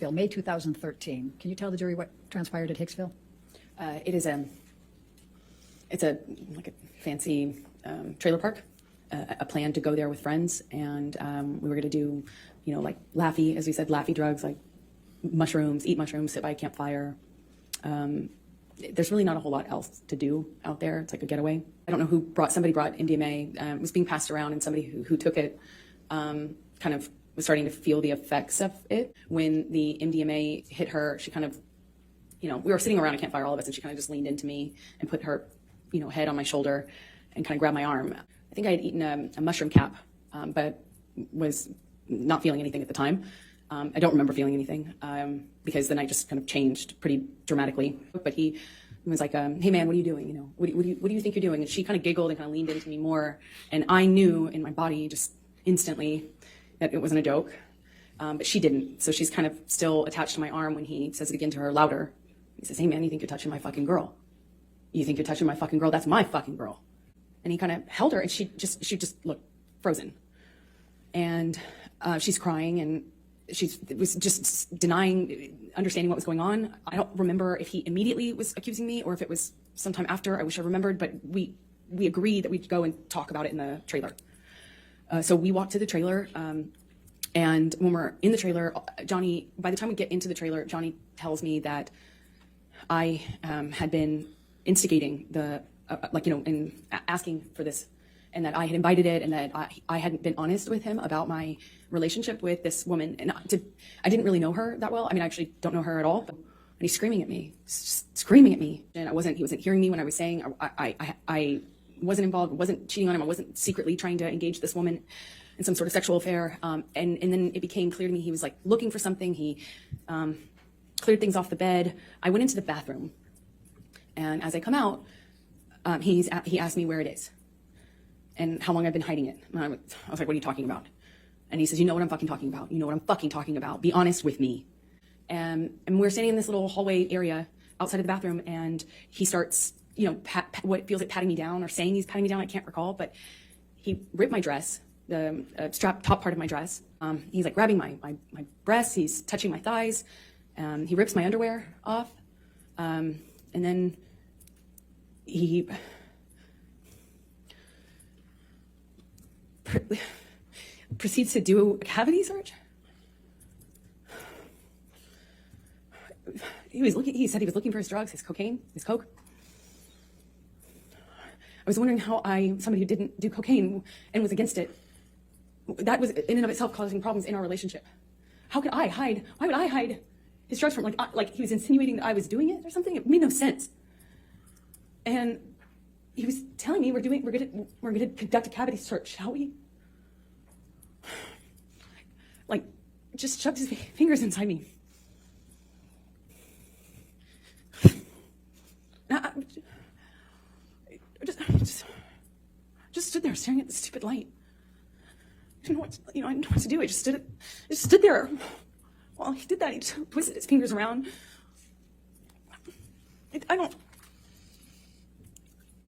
May 2013. Can you tell the jury what transpired at Hicksville? It's a fancy trailer park. A plan to go there with friends, and we were going to do, like laffy, as we said, laffy drugs, like mushrooms, eat mushrooms, sit by a campfire. There's really not a whole lot else to do out there. It's like a getaway. I don't know somebody brought MDMA. It was being passed around, and somebody who took it kind of was starting to feel the effects of it. When the MDMA hit her, she kind of, we were sitting around a campfire, all of us, and she kind of just leaned into me and put her, head on my shoulder and kind of grabbed my arm. I think I had eaten a mushroom cap, but was not feeling anything at the time. I don't remember feeling anything because the night just kind of changed pretty dramatically. But he was like, "Hey man, what are you doing? What do you think you're doing?" And she kind of giggled and kind of leaned into me more, and I knew in my body just instantly that it wasn't a joke, but she didn't. So she's kind of still attached to my arm when he says it again to her louder. He says, "Hey man, you think you're touching my fucking girl? You think you're touching my fucking girl? That's my fucking girl." And he kind of held her, and she just looked frozen, and she's crying, and she was just denying understanding what was going on. I don't remember if he immediately was accusing me or if it was sometime after. I wish I remembered, but we agreed that we'd go and talk about it in the trailer. So we walked to the trailer, and when we're in the trailer, Johnny, by the time we get into the trailer, Johnny tells me that I had been instigating and asking for this, and that I had invited it, and that I hadn't been honest with him about my relationship with this woman. And I didn't really know her that well. I mean, I actually don't know her at all. And he's screaming at me, and he wasn't hearing me when I was saying I wasn't involved, wasn't cheating on him, I wasn't secretly trying to engage this woman in some sort of sexual affair. And then it became clear to me he was like looking for something. He cleared things off the bed. I went into the bathroom, and as I come out, he asked me where it is and how long I've been hiding it. And I was like, "What are you talking about?" And he says, "You know what I'm fucking talking about. You know what I'm fucking talking about. Be honest with me." And we're standing in this little hallway area outside of the bathroom, and he starts, what feels like patting me down, or saying he's patting me down. I can't recall, but he ripped my dress, the strap top part of my dress. He's like grabbing my breasts. He's touching my thighs. He rips my underwear off. And then he proceeds to do a cavity search. He said he was looking for his drugs, his cocaine, his coke. I was wondering how somebody who didn't do cocaine and was against it, that was in and of itself causing problems in our relationship. How could I hide? Why would I hide his drugs from him? Like he was insinuating that I was doing it or something? It made no sense. And he was telling me we're gonna conduct a cavity search, shall we? Like, just shoved his fingers inside me. I just stood there staring at the stupid light. I didn't know what to do. I just stood there. While he did that, he just twisted his fingers around. I don't